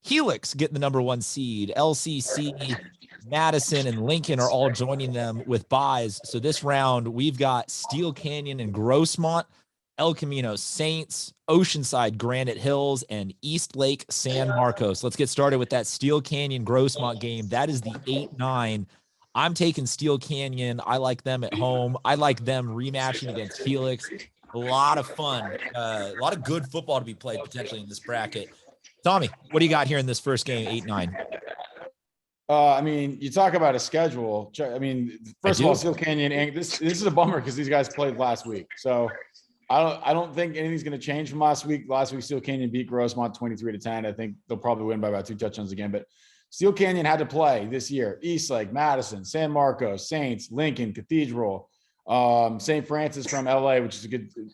Helix get the number 1 seed. LCC, Madison, and Lincoln are all joining them with buys. So this round, we've got Steel Canyon and Grossmont, El Camino Saints, Oceanside Granite Hills, and East Lake San Marcos. Let's get started with that Steel Canyon Grossmont game. That is the 8-9. I'm taking Steel Canyon. I like them at home. I like them rematching against Helix. A lot of fun. A lot of good football to be played potentially in this bracket. Tommy, what do you got here in this first game, 8-9? I mean, you talk about a schedule. I mean, first of all, Steel Canyon, this is a bummer because these guys played last week. So I don't think anything's going to change from last week. Last week, Steel Canyon beat Grossmont 23-10. I think they'll probably win by about 2 touchdowns again. But Steel Canyon had to play this year. East Lake, Madison, San Marcos, Saints, Lincoln, Cathedral, St. Francis from LA, which is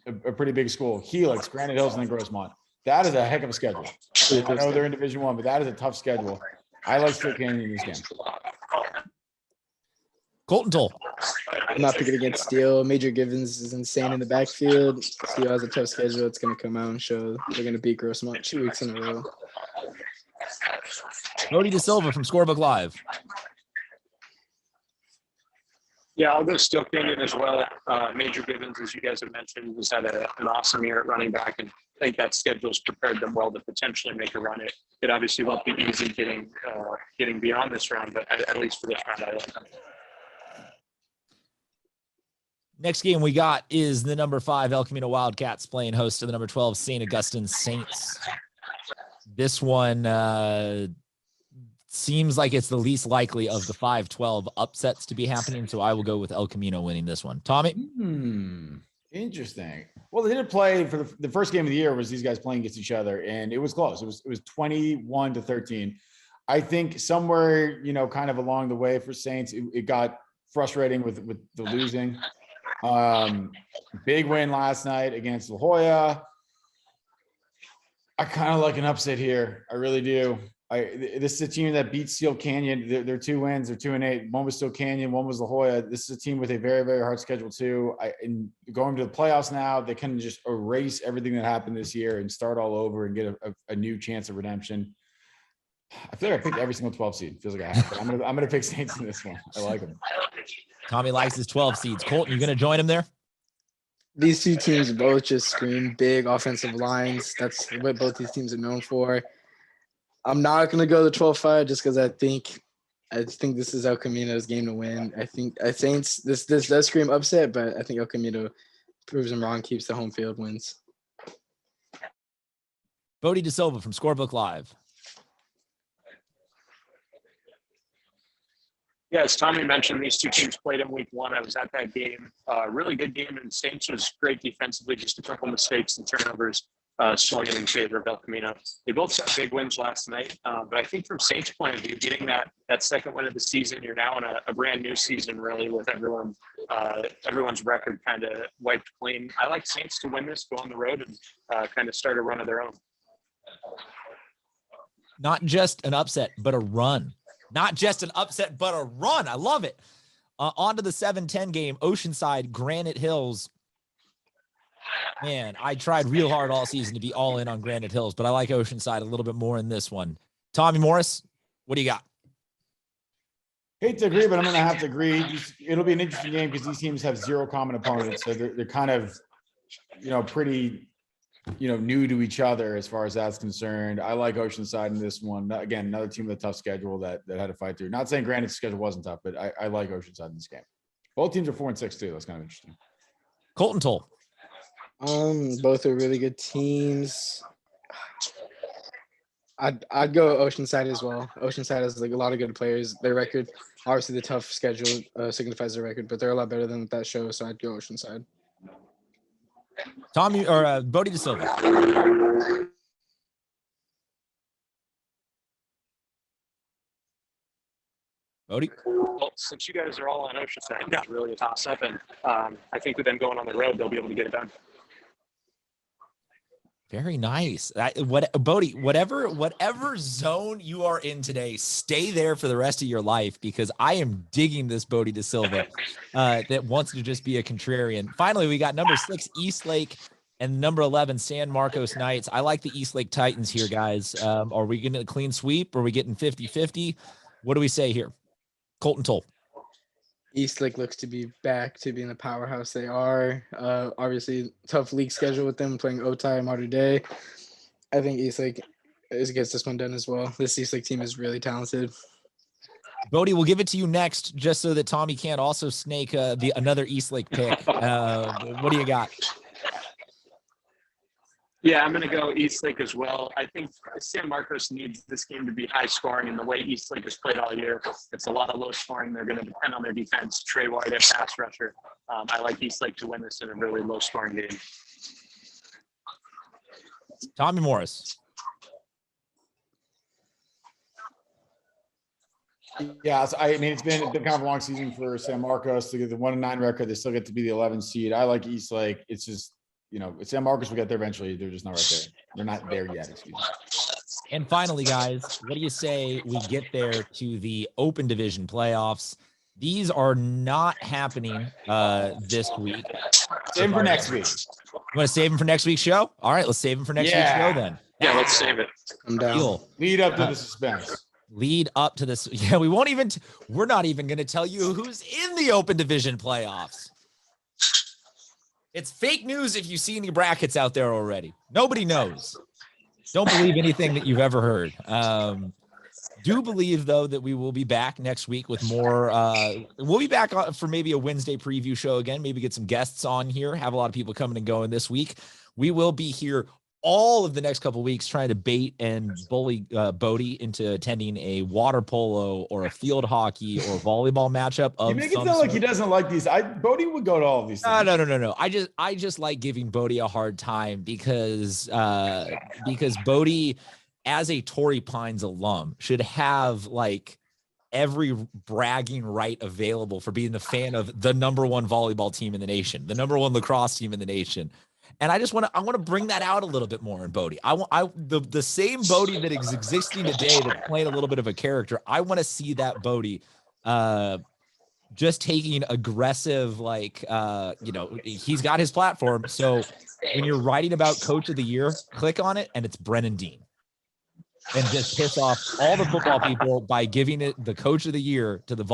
a pretty big school. Helix, Granite Hills, and then Grossmont. That is a heck of a schedule. I know they're in Division I, but that is a tough schedule. I like Steel Canyon in this game. Colton Toll. I'm not picking against Steel. Major Givens is insane in the backfield. Steel has a tough schedule. It's going to come out and show they're going to beat Grossmont 2 weeks in a row. Bodie De Silva from Scorebook Live. Yeah, I'll go Steel Canyon as well. Major Givens, as you guys have mentioned, has had an awesome year at running back, and I think that schedule's prepared them well to potentially make a run. It obviously won't be easy getting beyond this round, but at least for this round, I like them. Next game we got is the number 5 El Camino Wildcats playing host to the number 12 St. Augustine Saints. This one seems like it's the least likely of the 5-12 upsets to be happening, so I will go with El Camino winning this one. Tommy? Interesting. Well, they did play for the first game of the year was these guys playing against each other, and it was close. It was 21-13. I think somewhere, kind of along the way for Saints, it got frustrating with the losing. Big win last night against La Jolla. I kind of like an upset here. I really do. This is a team that beat Steel Canyon. They're 2 wins. They're 2-8. One was Steel Canyon. One was La Jolla. This is a team with a very, very hard schedule too. And going to the playoffs now, they can just erase everything that happened this year and start all over and get a new chance of redemption. I feel like I picked every single 12 seed. Feels like I have. But I'm gonna pick Saints in this one. I like them. Tommy likes his 12 seeds. Colton, you going to join him there? These 2 teams both just scream big offensive lines. That's what both these teams are known for. I'm not going to go the 12-5 just because I think this is El Camino's game to win. I think Saints, this does scream upset, but I think El Camino proves them wrong, keeps the home field wins. Bodie De Silva from Scorebook Live. Yeah, as Tommy mentioned, these 2 teams played in week 1. I was at that game. Really good game, and Saints was great defensively, just a couple mistakes and turnovers swung in favor of El Camino. They both got big wins last night, but I think from Saints' point of view, getting that second win of the season, you're now in a brand new season, really, with everyone's record kind of wiped clean. I like Saints to win this, go on the road, and kind of start a run of their own. Not just an upset, but a run. Not just an upset, but a run. I love it. On to the 7-10 game, Oceanside, Granite Hills. Man, I tried real hard all season to be all in on Granite Hills, but I like Oceanside a little bit more in this one. Tommy Morris, what do you got? Hate to agree, but I'm going to have to agree. It'll be an interesting game because these teams have 0 common opponents, so they're kind of, pretty new to each other as far as that's concerned. I like Oceanside in this one. Again, another team with a tough schedule that had to fight through. Not saying Granite's schedule wasn't tough, but I like Oceanside in this game. Both teams are 4-6 too. That's kind of interesting. Colton Toll. Both are really good teams. I'd go Oceanside as well. Oceanside has like a lot of good players. Their record, obviously the tough schedule signifies their record, but they're a lot better than that shows. So I'd go Oceanside. Tommy or Bodie De Silva. Bodie? Well, since you guys are all on Oceanside, it's really a toss-up, and I think with them going on the road, they'll be able to get it done. Very nice. Bodie, whatever zone you are in today, stay there for the rest of your life because I am digging this Bodie De Silva that wants to just be a contrarian. Finally, we got number 6, East Lake and number 11, San Marcos Knights. I like the Eastlake Titans here, guys. Are we getting a clean sweep? Are we getting 50-50? What do we say here? Colton Toll. Eastlake looks to be back to being the powerhouse they are. Obviously, tough league schedule with them playing Otay, Mater Dei. I think Eastlake gets this one done as well. This Eastlake team is really talented. Bodie, we'll give it to you next, just so that Tommy can't also snake another Eastlake pick. What do you got? Yeah, I'm going to go Eastlake as well. I think San Marcos needs this game to be high scoring, and the way Eastlake has played all year, it's a lot of low scoring. They're going to depend on their defense. Trey White, a pass rusher. I like Eastlake to win this in a really low scoring game. Tommy Morris. Yeah, so I mean, it's been kind of a long season for San Marcos to get the 1-9 record. They still get to be the 11th seed. I like Eastlake. It's just, San Marcos will get there eventually. They're just not right there. They're not there yet. Excuse me. And finally, guys, what do you say we get there to the Open Division playoffs? These are not happening this week. Save them for next week. You want to save them for next week's show? All right, let's save them for next week's show then. Yeah, let's save it. I'm down. Deal. Lead up to the suspense. Lead up to this. Yeah, we're not even going to tell you who's in the Open Division playoffs. It's fake news if you see any brackets out there already. Nobody knows. Don't believe anything that you've ever heard. Do believe, though, that we will be back next week with more. We'll be back for maybe a Wednesday preview show again, maybe get some guests on here, have a lot of people coming and going this week. We will be here all of the next couple of weeks trying to bait and bully Bodie into attending a water polo or a field hockey or volleyball matchup. You make it sound like he doesn't like these. Bodie would go to all of these things. No. I just like giving Bodie a hard time because Bodie, as a Torrey Pines alum, should have like every bragging right available for being the fan of the number one volleyball team in the nation, the number one lacrosse team in the nation. And I want to bring that out a little bit more in Bodie. The same Bodie that is existing today, that's playing a little bit of a character. I want to see that Bodie just taking aggressive, he's got his platform. So when you're writing about Coach of the Year, click on it and it's Brennan Dean. And just piss off all the football people by giving it the Coach of the Year to the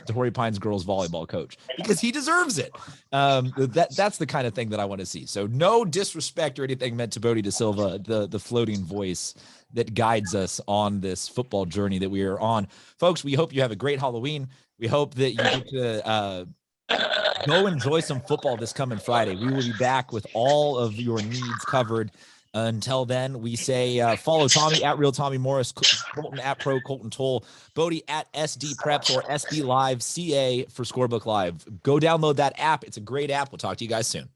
Torrey Pines girls volleyball coach, because he deserves it. That's the kind of thing that I want to see. So no disrespect or anything meant to Bodie De Silva, the floating voice that guides us on this football journey that we are on. Folks, we hope you have a great Halloween. We hope that you get to go enjoy some football this coming Friday. We will be back with all of your needs covered. Until then, we say follow Tommy at Real Tommy Morris, Colton at Pro Colton Toll, Bodie at SD Preps or SB Live CA for Scorebook Live. Go download that app. It's a great app. We'll talk to you guys soon.